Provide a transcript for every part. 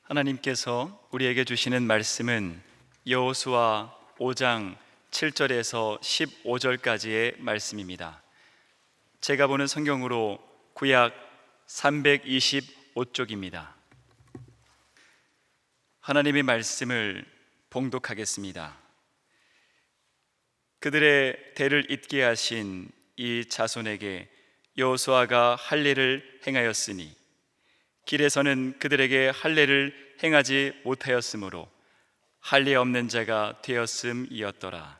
하나님께서 우리에게 주시는 말씀은 여호수아 5장 7절에서 15절까지의 말씀입니다. 제가 보는 성경으로 구약 325쪽입니다. 하나님의 말씀을 봉독하겠습니다. 그들의 대를 잇게 하신 이 자손에게 여호수아가 할례를 행하였으니 길에서는 그들에게 할례를 행하지 못하였으므로 할례 없는 자가 되었음이었더라.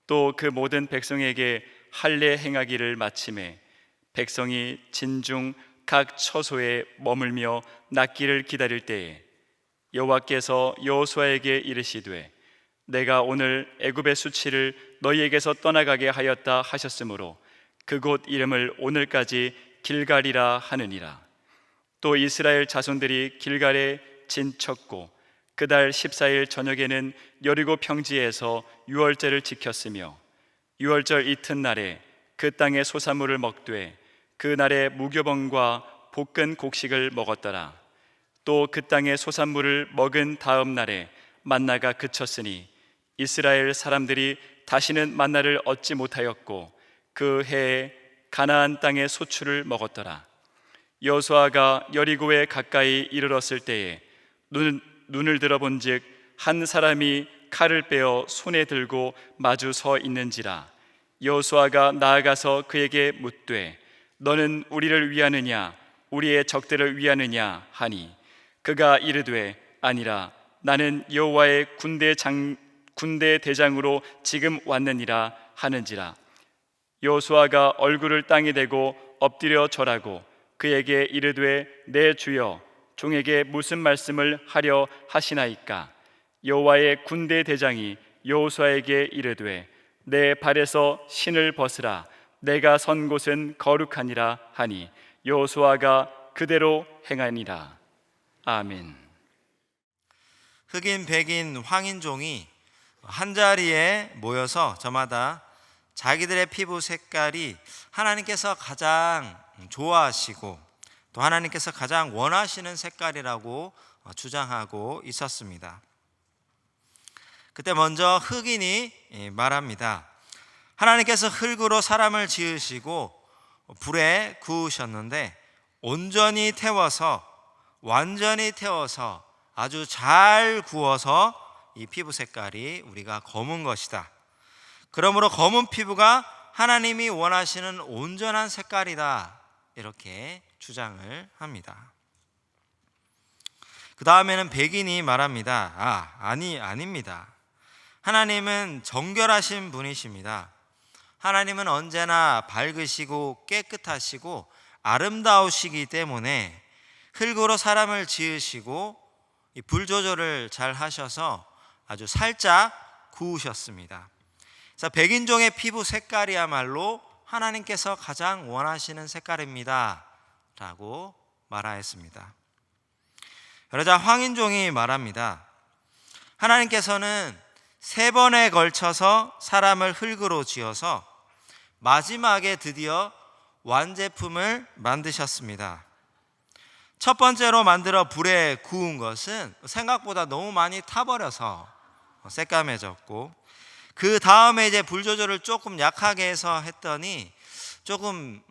또 그 모든 백성에게 할례 행하기를 마침에 백성이 진중 각 처소에 머물며 낫기를 기다릴 때에 여호와께서 여호수아에게 이르시되 내가 오늘 애굽의 수치를 너희에게서 떠나가게 하였다 하셨으므로 그곳 이름을 오늘까지 길갈이라 하느니라. 또 이스라엘 자손들이 길갈에 진쳤고 그달 14일 저녁에는 여리고 평지에서 유월절을 지켰으며 유월절 이튿날에 그 땅의 소산물을 먹되 그 날에 무교병과 볶은 곡식을 먹었더라. 또 그 땅의 소산물을 먹은 다음 날에 만나가 그쳤으니 이스라엘 사람들이 다시는 만나를 얻지 못하였고 그 해에 가나안 땅의 소출을 먹었더라. 여호수아가 여리고에 가까이 이르렀을 때에 눈을 들어본즉 한 사람이 칼을 빼어 손에 들고 마주 서 있는지라. 여호수아가 나아가서 그에게 묻되 너는 우리를 위하느냐 우리의 적들을 위하느냐 하니 그가 이르되 아니라 나는 여호와의 군대 대장으로 지금 왔느니라 하는지라. 여호수아가 얼굴을 땅에 대고 엎드려 절하고 그에게 이르되 내 주여 종에게 무슨 말씀을 하려 하시나이까. 여호와의 군대 대장이 여호수아에게 이르되 내 발에서 신을 벗으라 내가 선 곳은 거룩하니라 하니 여호수아가 그대로 행하니라. 아멘. 흑인, 백인, 황인종이 한자리에 모여서 저마다 자기들의 피부 색깔이 하나님께서 가장 좋아하시고 또 하나님께서 가장 원하시는 색깔이라고 주장하고 있었습니다. 그때 먼저 흑인이 말합니다. 하나님께서 흙으로 사람을 지으시고 불에 구우셨는데 완전히 태워서 아주 잘 구워서 이 피부 색깔이 우리가 검은 것이다. 그러므로 검은 피부가 하나님이 원하시는 온전한 색깔이다. 이렇게 주장을 합니다. 그 다음에는 백인이 말합니다. 아닙니다. 하나님은 정결하신 분이십니다. 하나님은 언제나 밝으시고 깨끗하시고 아름다우시기 때문에 흙으로 사람을 지으시고 불 조절을 잘 하셔서 아주 살짝 구우셨습니다. 그래서 백인종의 피부 색깔이야말로 하나님께서 가장 원하시는 색깔입니다 라고 말하였습니다. 그러자 황인종이 말합니다. 하나님께서는 3번에 걸쳐서 사람을 흙으로 지어서 마지막에 드디어 완제품을 만드셨습니다. 첫 번째로 만들어 불에 구운 것은 생각보다 너무 많이 타버려서 새까매졌고 그 다음에 이제 불 조절을 조금 약하게 해서 했더니 조금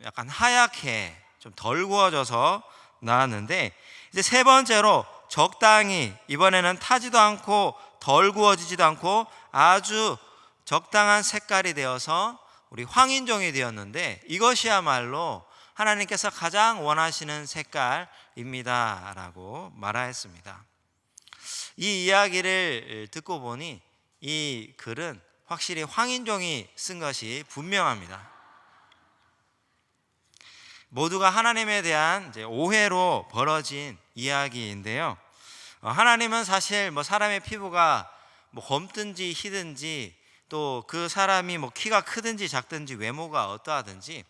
약간 하얗게 좀 덜 구워져서 나왔는데 이제 세 번째로 적당히 이번에는 타지도 않고 덜 구워지지도 않고 아주 적당한 색깔이 되어서 우리 황인종이 되었는데 이것이야말로 하나님께서 가장 원하시는 색깔입니다 라고 말하였습니다. 이 이야기를 듣고 보니 이 글은 확실히 황인종이 쓴 것이 분명합니다. 모두가 하나님에 대한 이제 오해로 벌어진 이야기인데요. 하나님은 사실 사람의 피부가 검든지 희든지 또 그 사람이 키가 크든지 작든지 외모가 어떠하든지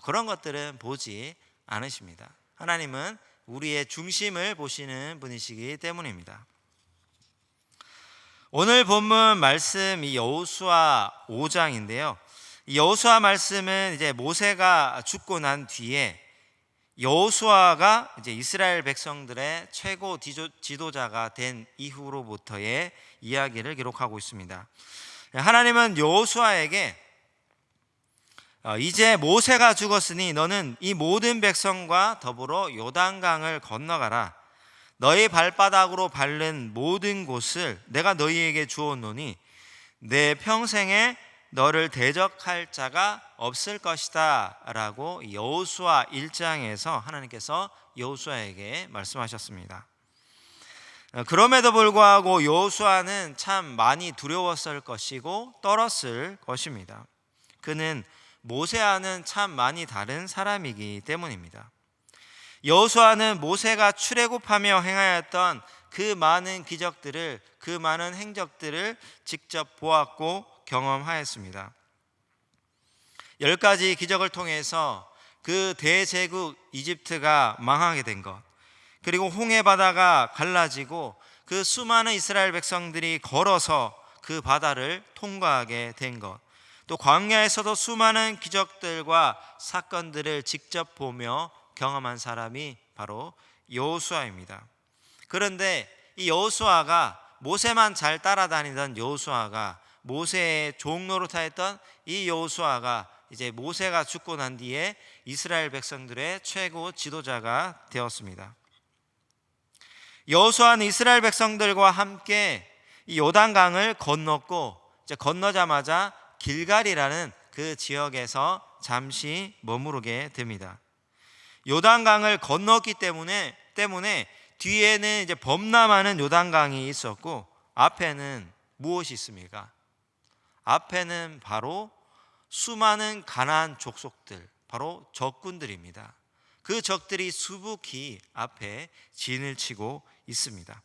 그런 것들은 보지 않으십니다. 하나님은 우리의 중심을 보시는 분이시기 때문입니다. 오늘 본문 말씀 이 여호수아 5장인데요. 이 여호수아 말씀은 이제 모세가 죽고 난 뒤에 여호수아가 이제 이스라엘 백성들의 최고 지도자가 된 이후로부터의 이야기를 기록하고 있습니다. 하나님은 여호수아에게 이제 모세가 죽었으니 너는 이 모든 백성과 더불어 요단강을 건너가라. 너희 발바닥으로 밟는 모든 곳을 내가 너희에게 주었노니 내 평생에 너를 대적할 자가 없을 것이다 라고 여호수아 1장에서 하나님께서 여호수아에게 말씀하셨습니다. 그럼에도 불구하고 여호수아는 참 많이 두려웠을 것이고 떨었을 것입니다. 그는 모세와는 참 많이 다른 사람이기 때문입니다. 여호수아는 모세가 출애굽하며 행하였던 그 많은 기적들을, 그 많은 행적들을 직접 보았고 경험하였습니다. 10가지 기적을 통해서 그 대제국 이집트가 망하게 된 것, 그리고 홍해 바다가 갈라지고 그 수많은 이스라엘 백성들이 걸어서 그 바다를 통과하게 된 것, 또 광야에서도 수많은 기적들과 사건들을 직접 보며 경험한 사람이 바로 여호수아입니다. 그런데 이 여호수아가, 모세만 잘 따라다니던 여호수아가, 모세의 종노릇하였던 이 여호수아가 이제 모세가 죽고 난 뒤에 이스라엘 백성들의 최고 지도자가 되었습니다. 여호수아는 이스라엘 백성들과 함께 이 요단강을 건넜고, 이제 건너자마자 길갈이라는 그 지역에서 잠시 머무르게 됩니다. 요단강을 건넜기 때문에 뒤에는 이제 범람하는 요단강이 있었고, 앞에는 무엇이 있습니까? 앞에는 바로 수많은 가나안 족속들, 바로 적군들입니다. 그 적들이 수북히 앞에 진을 치고 있습니다.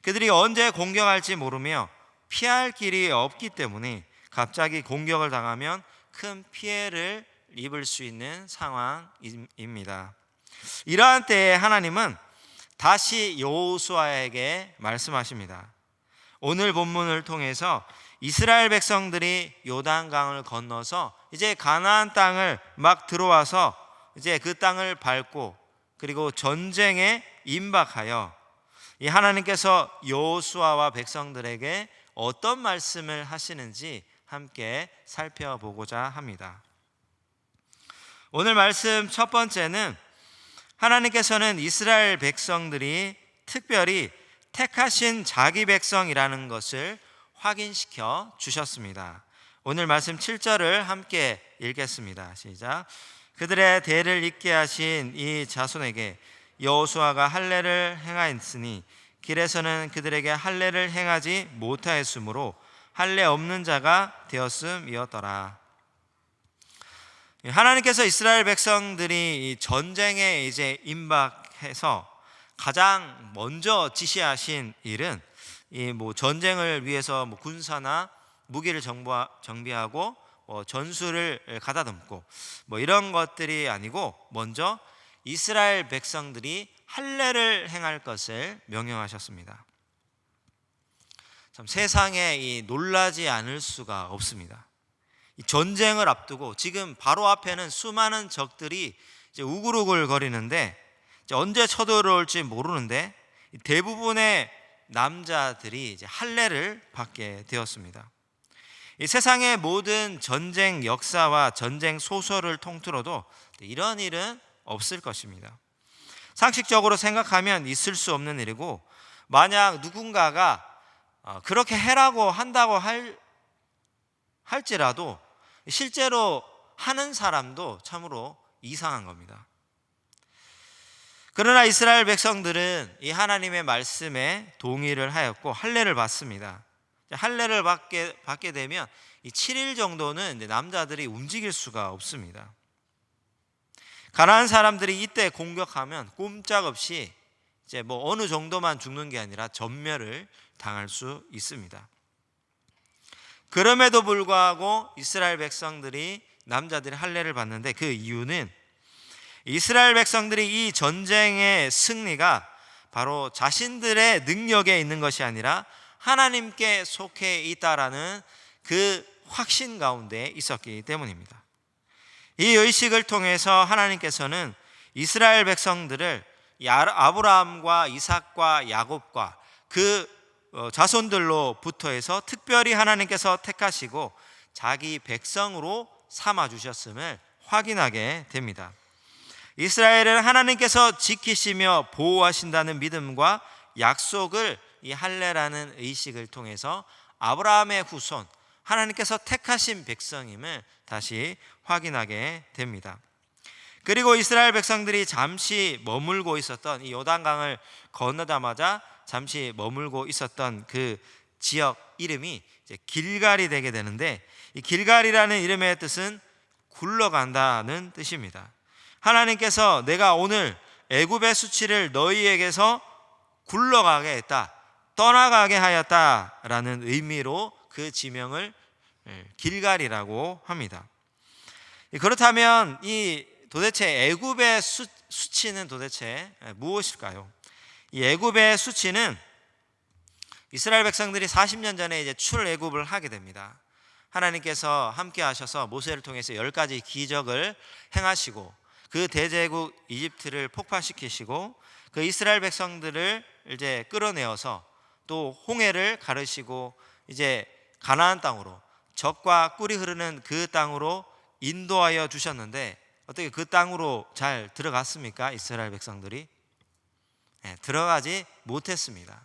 그들이 언제 공격할지 모르며 피할 길이 없기 때문에 갑자기 공격을 당하면 큰 피해를 입을 수 있는 상황입니다. 이러한 때에 하나님은 다시 여호수아에게 말씀하십니다. 오늘 본문을 통해서 이스라엘 백성들이 요단강을 건너서 이제 가나안 땅을 막 들어와서 이제 그 땅을 밟고 그리고 전쟁에 임박하여 이 하나님께서 여호수아와 백성들에게 어떤 말씀을 하시는지 함께 살펴보고자 합니다. 오늘 말씀 첫 번째는 하나님께서는 이스라엘 백성들이 특별히 택하신 자기 백성이라는 것을 확인시켜 주셨습니다. 오늘 말씀 7절을 함께 읽겠습니다. 시작. 그들의 대를 잇게 하신 이 자손에게 여호수아가 할례를 행하였으니 길에서는 그들에게 할례를 행하지 못하였으므로 할례 없는 자가 되었음이었더라. 하나님께서 이스라엘 백성들이 전쟁에 이제 임박해서 가장 먼저 지시하신 일은 이 전쟁을 위해서 군사나 무기를 정비하고 전술을 가다듬고 이런 것들이 아니고 먼저 이스라엘 백성들이 할례를 행할 것을 명령하셨습니다. 참 세상에 놀라지 않을 수가 없습니다. 이 전쟁을 앞두고 지금 바로 앞에는 수많은 적들이 이제 우글우글 거리는데 이제 언제 쳐들어올지 모르는데 대부분의 남자들이 이제 할례를 받게 되었습니다. 이 세상의 모든 전쟁 역사와 전쟁 소설을 통틀어도 이런 일은 없을 것입니다. 상식적으로 생각하면 있을 수 없는 일이고, 만약 누군가가 그렇게 해라고 한다고 할지라도 실제로 하는 사람도 참으로 이상한 겁니다. 그러나 이스라엘 백성들은 이 하나님의 말씀에 동의를 하였고 할례를 받습니다. 할례를 받게 되면 이 7일 정도는 남자들이 움직일 수가 없습니다. 가나안 사람들이 이때 공격하면 꼼짝없이 이제 어느 정도만 죽는 게 아니라 전멸을 당할 수 있습니다. 그럼에도 불구하고 이스라엘 백성들이, 남자들이 할례를 받는데 그 이유는 이스라엘 백성들이 이 전쟁의 승리가 바로 자신들의 능력에 있는 것이 아니라 하나님께 속해 있다라는 그 확신 가운데 있었기 때문입니다. 이 의식을 통해서 하나님께서는 이스라엘 백성들을 이 아브라함과 이삭과 야곱과 그 자손들로부터 해서 특별히 하나님께서 택하시고 자기 백성으로 삼아 주셨음을 확인하게 됩니다. 이스라엘은 하나님께서 지키시며 보호하신다는 믿음과 약속을 이 할례라는 의식을 통해서 아브라함의 후손, 하나님께서 택하신 백성임을 다시 확인하게 됩니다. 그리고 이스라엘 백성들이 잠시 머물고 있었던 이 요단강을 건너자마자 잠시 머물고 있었던 그 지역 이름이 이제 길갈이 되게 되는데, 이 길갈이라는 이름의 뜻은 굴러간다는 뜻입니다. 하나님께서 내가 오늘 애굽의 수치를 너희에게서 굴러가게 했다, 떠나가게 하였다라는 의미로 그 지명을 길갈이라고 합니다. 그렇다면 이 도대체 애굽의 수치는 도대체 무엇일까요? 이 애굽의 수치는 이스라엘 백성들이 40년 전에 이제 출애굽을 하게 됩니다. 하나님께서 함께 하셔서 모세를 통해서 10가지 기적을 행하시고 그 대제국 이집트를 폭파시키시고 그 이스라엘 백성들을 이제 끌어내어서 또 홍해를 가르시고 이제 가나안 땅으로, 젖과 꿀이 흐르는 그 땅으로 인도하여 주셨는데, 어떻게 그 땅으로 잘 들어갔습니까? 이스라엘 백성들이 들어가지 못했습니다.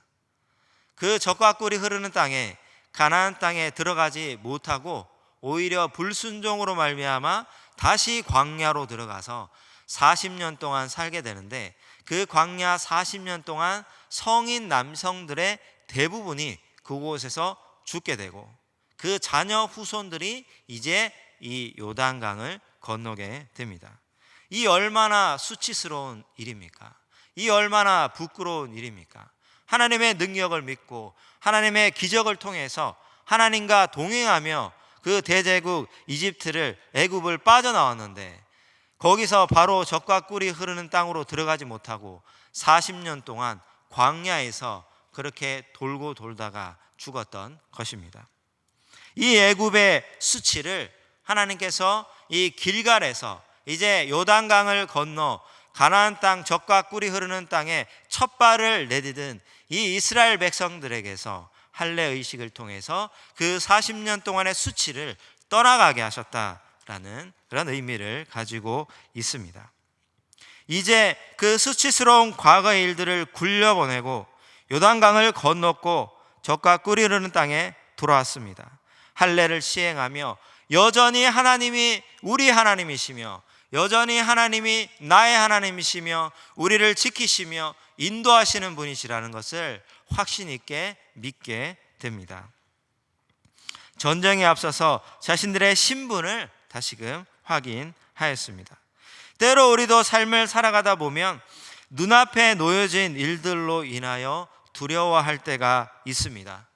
그 젖과 꿀이 흐르는 땅에, 가나안 땅에 들어가지 못하고 오히려 불순종으로 말미암아 다시 광야로 들어가서 40년 동안 살게 되는데, 그 광야 40년 동안 성인 남성들의 대부분이 그곳에서 죽게 되고 그 자녀 후손들이 이제 이 요단강을 건너게 됩니다. 이 얼마나 수치스러운 일입니까? 이 얼마나 부끄러운 일입니까? 하나님의 능력을 믿고 하나님의 기적을 통해서 하나님과 동행하며 그 대제국 이집트를, 애굽을 빠져나왔는데 거기서 바로 젖과 꿀이 흐르는 땅으로 들어가지 못하고 40년 동안 광야에서 그렇게 돌고 돌다가 죽었던 것입니다. 이 애굽의 수치를 하나님께서 이 길갈에서 이제 요단강을 건너 가나안 땅, 젖과 꿀이 흐르는 땅에 첫 발을 내디딘 이 이스라엘 백성들에게서 할례 의식을 통해서 그 40년 동안의 수치를 떠나가게 하셨다라는 그런 의미를 가지고 있습니다. 이제 그 수치스러운 과거의 일들을 굴려보내고 요단강을 건넜고 젖과 꿀이 흐르는 땅에 돌아왔습니다. 할례를 시행하며 여전히 하나님이 우리 하나님이시며 여전히 하나님이 나의 하나님이시며 우리를 지키시며 인도하시는 분이시라는 것을 확신 있게 믿게 됩니다. 전쟁에 앞서서 자신들의 신분을 다시금 확인하였습니다. 때로 우리도 삶을 살아가다 보면 눈앞에 놓여진 일들로 인하여 두려워할 때가 있습니다.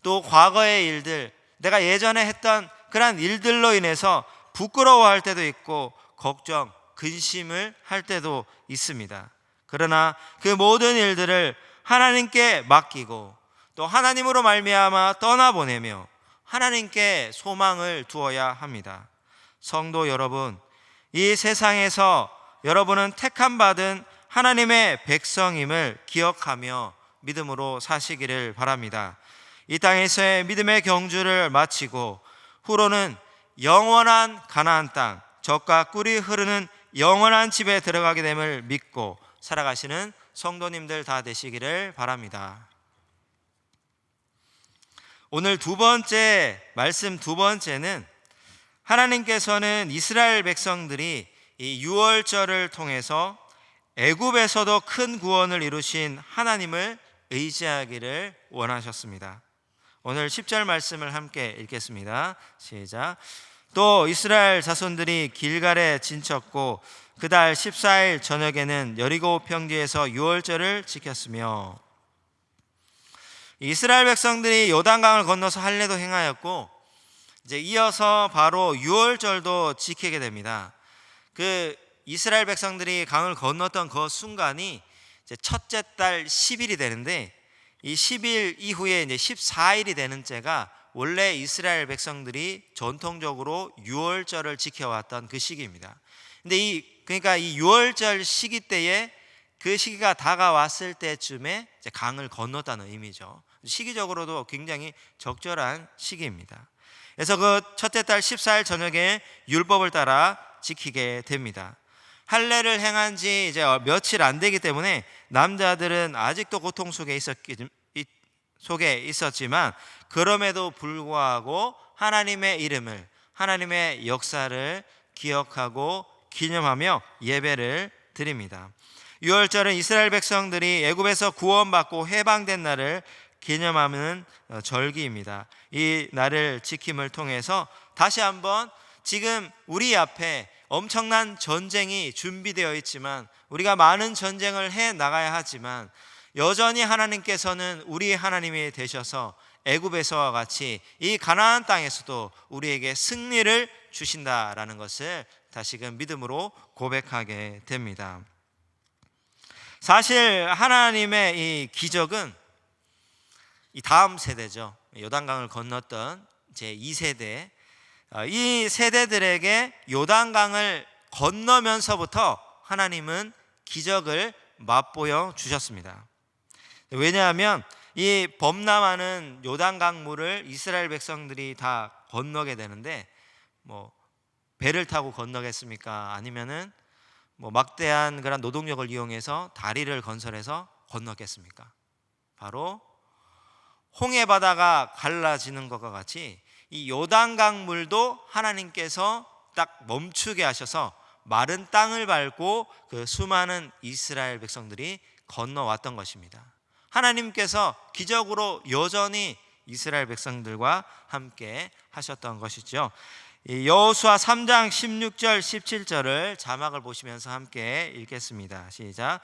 또 과거의 일들, 내가 예전에 했던 그러한 일들로 인해서 부끄러워할 때도 있고 걱정, 근심을 할 때도 있습니다. 그러나 그 모든 일들을 하나님께 맡기고 또 하나님으로 말미암아 떠나보내며 하나님께 소망을 두어야 합니다. 성도 여러분, 이 세상에서 여러분은 택함 받은 하나님의 백성임을 기억하며 믿음으로 사시기를 바랍니다. 이 땅에서의 믿음의 경주를 마치고 후로는 영원한 가나안 땅, 젖과 꿀이 흐르는 영원한 집에 들어가게 됨을 믿고 살아가시는 성도님들 다 되시기를 바랍니다. 오늘 말씀 두 번째는 하나님께서는 이스라엘 백성들이 이 유월절을 통해서 애굽에서도 큰 구원을 이루신 하나님을 의지하기를 원하셨습니다. 오늘 10절 말씀을 함께 읽겠습니다. 시작. 또 이스라엘 자손들이 길갈에 진쳤고 그달 14일 저녁에는 여리고 평지에서 유월절을 지켰으며, 이스라엘 백성들이 요단강을 건너서 할례도 행하였고 이제 이어서 바로 유월절도 지키게 됩니다. 그 이스라엘 백성들이 강을 건넜던 그 순간이 이제 첫째 달 10일이 되는데, 이 10일 이후에 이제 14일이 되는 때가 원래 이스라엘 백성들이 전통적으로 유월절을 지켜왔던 그 시기입니다. 근데 이 그러니까 이 유월절 시기 때에 그 시기가 다가왔을 때쯤에 이제 강을 건넜다는 의미죠. 시기적으로도 굉장히 적절한 시기입니다. 그래서 그 첫째 달 14일 저녁에 율법을 따라 지키게 됩니다. 할례를 행한 지 이제 며칠 안 되기 때문에 남자들은 아직도 고통 속에 있었지만 그럼에도 불구하고 하나님의 이름을, 하나님의 역사를 기억하고 기념하며 예배를 드립니다. 유월절은 이스라엘 백성들이 애굽에서 구원받고 해방된 날을 기념하는 절기입니다. 이 날을 지킴을 통해서 다시 한번 지금 우리 앞에 엄청난 전쟁이 준비되어 있지만, 우리가 많은 전쟁을 해 나가야 하지만 여전히 하나님께서는 우리 하나님이 되셔서 애굽에서와 같이 이 가나안 땅에서도 우리에게 승리를 주신다라는 것을 다시금 믿음으로 고백하게 됩니다. 사실 하나님의 이 기적은 이 다음 세대죠. 요단강을 건넜던 제 2세대, 이 세대들에게 요단강을 건너면서부터 하나님은 기적을 맛보여 주셨습니다. 왜냐하면 이 범람하는 요단강 물을 이스라엘 백성들이 다 건너게 되는데, 배를 타고 건너겠습니까? 아니면은 막대한 그런 노동력을 이용해서 다리를 건설해서 건너겠습니까? 바로 홍해 바다가 갈라지는 것과 같이 이 요단강 물도 하나님께서 딱 멈추게 하셔서 마른 땅을 밟고 그 수많은 이스라엘 백성들이 건너왔던 것입니다. 하나님께서 기적으로 여전히 이스라엘 백성들과 함께 하셨던 것이죠. 여호수아 3장 16절 17절을 자막을 보시면서 함께 읽겠습니다. 시작.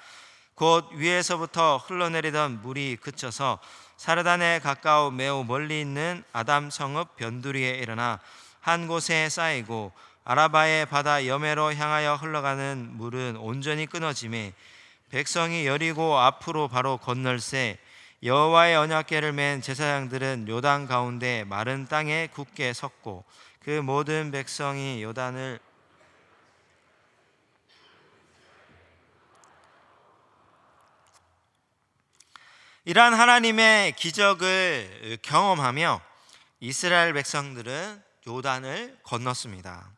곧 위에서부터 흘러내리던 물이 그쳐서 사르단에 가까워 매우 멀리 있는 아담 성읍 변두리에 일어나 한 곳에 쌓이고, 아라바의 바다 여매로 향하여 흘러가는 물은 온전히 끊어지매 백성이 여리고 앞으로 바로 건널새 여호와의 언약궤를 맨 제사장들은 요단 가운데 마른 땅에 굳게 섰고, 그 모든 백성이 요단을 이러한 하나님의 기적을 경험하며 이스라엘 백성들은 요단을 건넜습니다.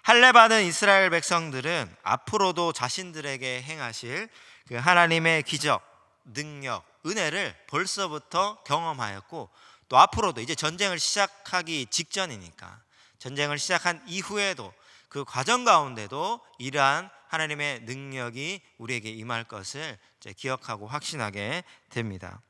할례 받은 이스라엘 백성들은 앞으로도 자신들에게 행하실 그 하나님의 기적, 능력, 은혜를 벌써부터 경험하였고, 또 앞으로도 이제 전쟁을 시작하기 직전이니까 전쟁을 시작한 이후에도 그 과정 가운데도 이러한 하나님의 능력이 우리에게 임할 것을 이제 기억하고 확신하게 됩니다.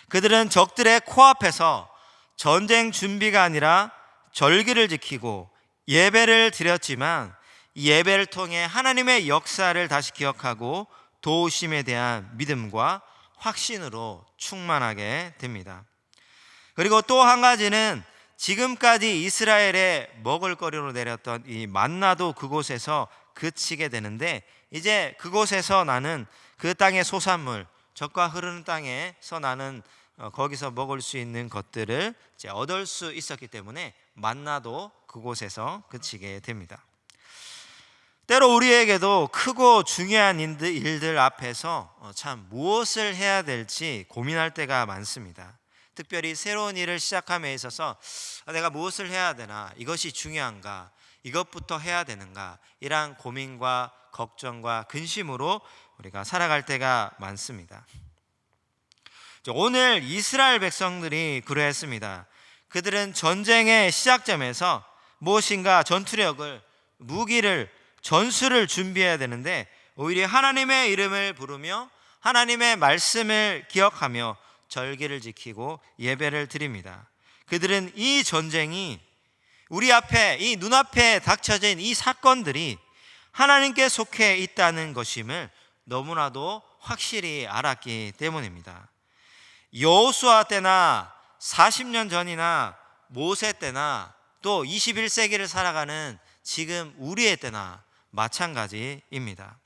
그들은 적들의 코앞에서 전쟁 준비가 아니라 절기를 지키고 예배를 드렸지만, 이 예배를 통해 하나님의 역사를 다시 기억하고 도우심에 대한 믿음과 확신으로 충만하게 됩니다. 그리고 또 한 가지는 지금까지 이스라엘의 먹을거리로 내렸던 이 만나도 그곳에서 그치게 되는데, 이제 그곳에서 나는 그 땅의 소산물, 젖과 흐르는 땅에서 나는 거기서 먹을 수 있는 것들을 이제 얻을 수 있었기 때문에 만나도 그곳에서 그치게 됩니다. 때로 우리에게도 크고 중요한 일들 앞에서 참 무엇을 해야 될지 고민할 때가 많습니다. 특별히 새로운 일을 시작함에 있어서 내가 무엇을 해야 되나, 이것이 중요한가, 이것부터 해야 되는가, 이러한 고민과 걱정과 근심으로 우리가 살아갈 때가 많습니다. 오늘 이스라엘 백성들이 그러했습니다. 그들은 전쟁의 시작점에서 무엇인가 전투력을, 무기를, 전술을 준비해야 되는데 오히려 하나님의 이름을 부르며 하나님의 말씀을 기억하며 절기를 지키고 예배를 드립니다. 그들은 이 전쟁이 우리 앞에, 이 눈앞에 닥쳐진 이 사건들이 하나님께 속해 있다는 것임을 너무나도 확실히 알았기 때문입니다. 여호수아 때나 40년 전이나 모세 때나 또 21세기를 살아가는 지금 우리의 때나 마찬가지입니다.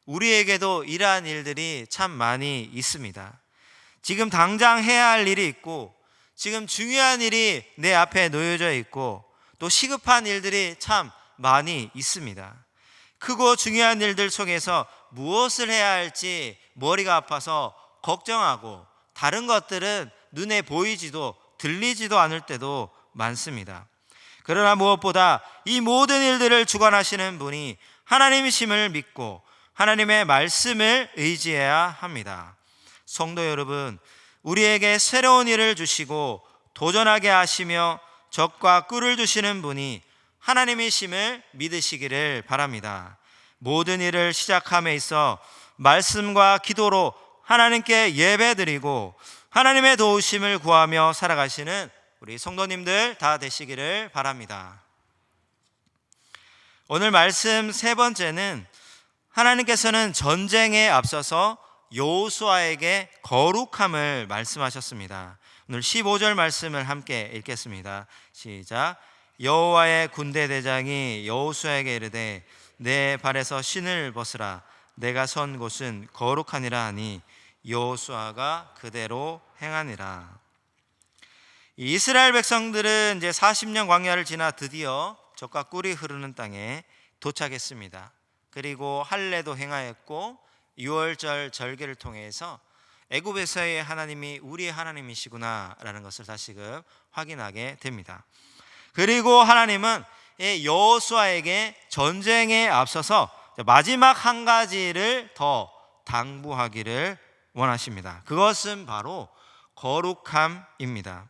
우리에게도 이러한 일들이 참 많이 있습니다. 지금 당장 해야 할 일이 있고, 지금 중요한 일이 내 앞에 놓여져 있고, 또 시급한 일들이 참 많이 있습니다. 크고 중요한 일들 속에서 무엇을 해야 할지 머리가 아파서 걱정하고 다른 것들은 눈에 보이지도 들리지도 않을 때도 많습니다. 그러나 무엇보다 이 모든 일들을 주관하시는 분이 하나님이심을 믿고 하나님의 말씀을 의지해야 합니다. 성도 여러분, 우리에게 새로운 일을 주시고 도전하게 하시며 적과 꿀을 주시는 분이 하나님이심을 믿으시기를 바랍니다. 모든 일을 시작함에 있어 말씀과 기도로 하나님께 예배드리고 하나님의 도우심을 구하며 살아가시는 우리 성도님들 다 되시기를 바랍니다. 오늘 말씀 세 번째는 하나님께서는 전쟁에 앞서서 여호수아에게 거룩함을 말씀하셨습니다. 오늘 15절 말씀을 함께 읽겠습니다. 시작. 여호와의 군대 대장이 여호수아에게 이르되 내 발에서 신을 벗으라 내가 선 곳은 거룩하니라 하니 여호수아가 그대로 행하니라. 이스라엘 백성들은 이제 40년 광야를 지나 드디어 젖과 꿀이 흐르는 땅에 도착했습니다. 그리고 할례도 행하였고 유월절 절기를 통해서 애굽에서의 하나님이 우리의 하나님이시구나라는 것을 다시금 확인하게 됩니다. 그리고 하나님은 여호수아에게 전쟁에 앞서서 마지막 한 가지를 더 당부하기를 원하십니다. 그것은 바로 거룩함입니다.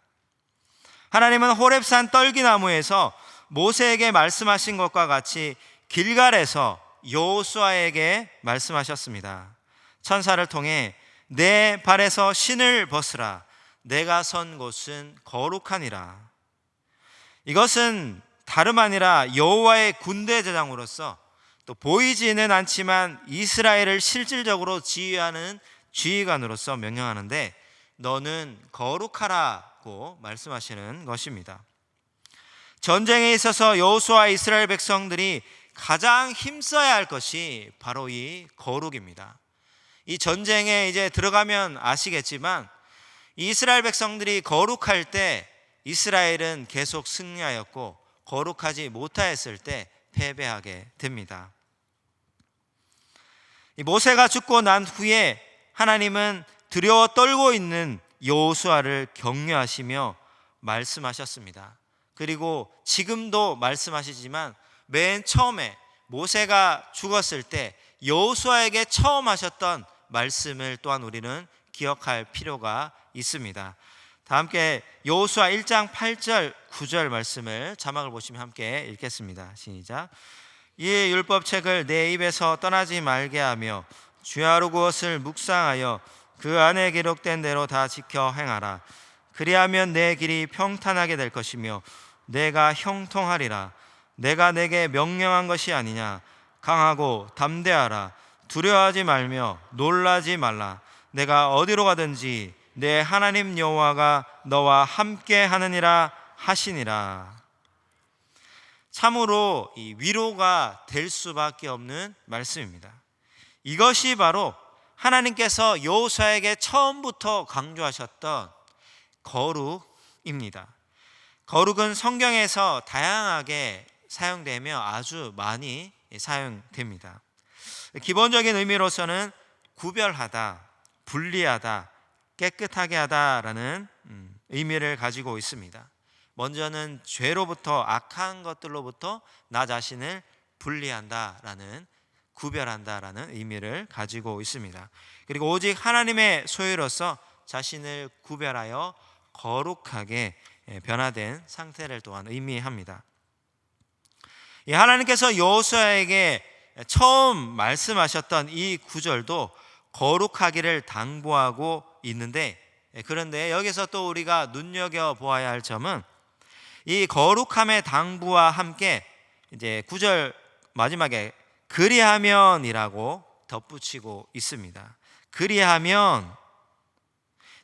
하나님은 호렙산 떨기나무에서 모세에게 말씀하신 것과 같이 길갈에서 여호수아에게 말씀하셨습니다. 천사를 통해 내 발에서 신을 벗으라 내가 선 곳은 거룩하니라. 이것은 다름 아니라 여호와의 군대 대장으로서 또 보이지는 않지만 이스라엘을 실질적으로 지휘하는 지휘관으로서 명령하는데 너는 거룩하라고 말씀하시는 것입니다. 전쟁에 있어서 여호수아 이스라엘 백성들이 가장 힘써야 할 것이 바로 이 거룩입니다. 이 전쟁에 이제 들어가면 아시겠지만 이스라엘 백성들이 거룩할 때 이스라엘은 계속 승리하였고 거룩하지 못하였을 때 패배하게 됩니다. 이 모세가 죽고 난 후에 하나님은 두려워 떨고 있는 여호수아를 격려하시며 말씀하셨습니다. 그리고 지금도 말씀하시지만 맨 처음에 모세가 죽었을 때 여호수아에게 처음 하셨던 말씀을 또한 우리는 기억할 필요가 있습니다. 다 함께 여호수아 1장 8절 9절 말씀을 자막을 보시면 함께 읽겠습니다. 시작. 이 율법책을 내 입에서 떠나지 말게 하며 주야로 그것을 묵상하여 그 안에 기록된 대로 다 지켜 행하라. 그리하면 내 길이 평탄하게 될 것이며 내가 형통하리라. 내가 내게 명령한 것이 아니냐. 강하고 담대하라. 두려워하지 말며 놀라지 말라. 내가 어디로 가든지 내 하나님 여호와가 너와 함께 하느니라 하시니라. 참으로 이 위로가 될 수밖에 없는 말씀입니다. 이것이 바로 하나님께서 여호수아에게 처음부터 강조하셨던 거룩입니다. 거룩은 성경에서 다양하게 사용되며 아주 많이 사용됩니다. 기본적인 의미로서는 구별하다, 분리하다, 깨끗하게 하다라는 의미를 가지고 있습니다. 먼저는 죄로부터 악한 것들로부터 나 자신을 분리한다라는 구별한다라는 의미를 가지고 있습니다. 그리고 오직 하나님의 소유로서 자신을 구별하여 거룩하게 변화된 상태를 또한 의미합니다. 하나님께서 여호수아에게 처음 말씀하셨던 이 구절도 거룩하기를 당부하고 있는데, 그런데 여기서 또 우리가 눈여겨보아야 할 점은 이 거룩함의 당부와 함께 이제 9절 마지막에 그리하면이라고 덧붙이고 있습니다. 그리하면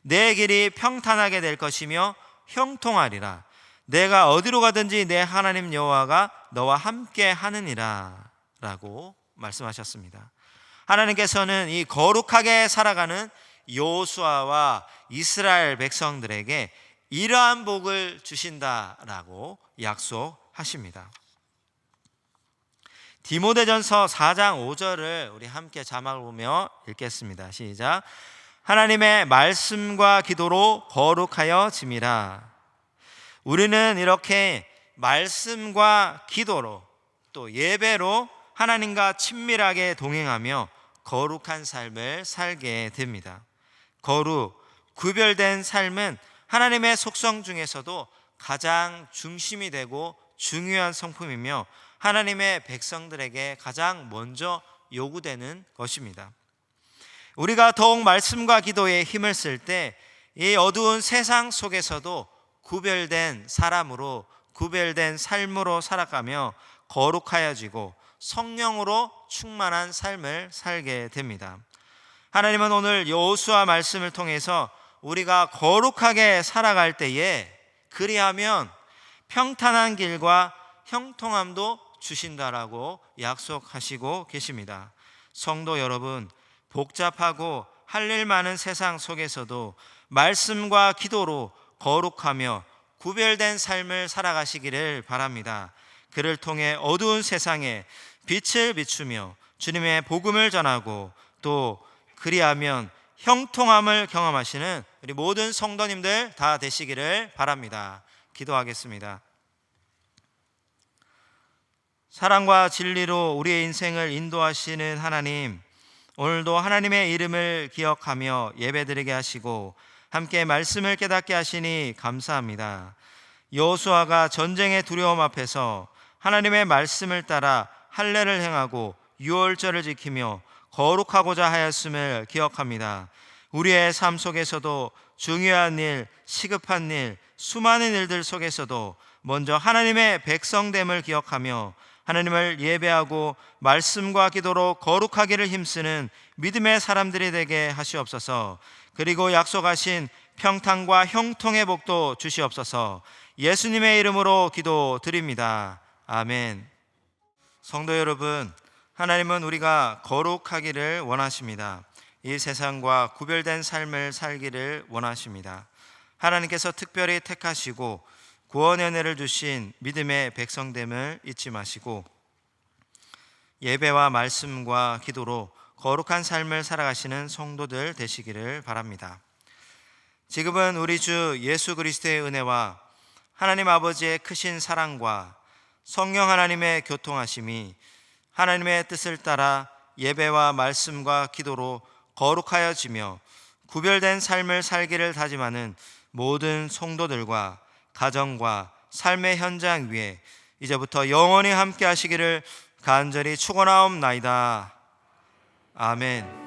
내 길이 평탄하게 될 것이며 형통하리라. 내가 어디로 가든지 내 하나님 여호와가 너와 함께 하느니라 라고 말씀하셨습니다. 하나님께서는 이 거룩하게 살아가는 여호수아와 이스라엘 백성들에게 이러한 복을 주신다라고 약속하십니다. 디모데전서 4장 5절을 우리 함께 자막을 보며 읽겠습니다. 시작. 하나님의 말씀과 기도로 거룩하여 짐이라. 우리는 이렇게 말씀과 기도로 또 예배로 하나님과 친밀하게 동행하며 거룩한 삶을 살게 됩니다. 거룩, 구별된 삶은 하나님의 속성 중에서도 가장 중심이 되고 중요한 성품이며 하나님의 백성들에게 가장 먼저 요구되는 것입니다. 우리가 더욱 말씀과 기도에 힘을 쓸 때 이 어두운 세상 속에서도 구별된 사람으로, 구별된 삶으로 살아가며 거룩하여지고 성령으로 충만한 삶을 살게 됩니다. 하나님은 오늘 여호수아 말씀을 통해서 우리가 거룩하게 살아갈 때에 그리하면 평탄한 길과 형통함도 주신다라고 약속하시고 계십니다. 성도 여러분, 복잡하고 할 일 많은 세상 속에서도 말씀과 기도로 거룩하며 구별된 삶을 살아가시기를 바랍니다. 그를 통해 어두운 세상에 빛을 비추며 주님의 복음을 전하고 또 그리하면 형통함을 경험하시는 우리 모든 성도님들 다 되시기를 바랍니다. 기도하겠습니다. 사랑과 진리로 우리의 인생을 인도하시는 하나님, 오늘도 하나님의 이름을 기억하며 예배드리게 하시고 함께 말씀을 깨닫게 하시니 감사합니다. 여호수아가 전쟁의 두려움 앞에서 하나님의 말씀을 따라 할례를 행하고 유월절을 지키며 거룩하고자 하였음을 기억합니다. 우리의 삶 속에서도 중요한 일, 시급한 일, 수많은 일들 속에서도 먼저 하나님의 백성됨을 기억하며 하나님을 예배하고 말씀과 기도로 거룩하기를 힘쓰는 믿음의 사람들이 되게 하시옵소서. 그리고 약속하신 평탄과 형통의 복도 주시옵소서. 예수님의 이름으로 기도드립니다. 아멘. 성도 여러분, 하나님은 우리가 거룩하기를 원하십니다. 이 세상과 구별된 삶을 살기를 원하십니다. 하나님께서 특별히 택하시고 구원의 은혜를 주신 믿음의 백성됨을 잊지 마시고 예배와 말씀과 기도로 거룩한 삶을 살아가시는 성도들 되시기를 바랍니다. 지금은 우리 주 예수 그리스도의 은혜와 하나님 아버지의 크신 사랑과 성령 하나님의 교통하심이 하나님의 뜻을 따라 예배와 말씀과 기도로 거룩하여지며 구별된 삶을 살기를 다짐하는 모든 성도들과 가정과 삶의 현장 위에 이제부터 영원히 함께 하시기를 간절히 축원하옵나이다. 아멘.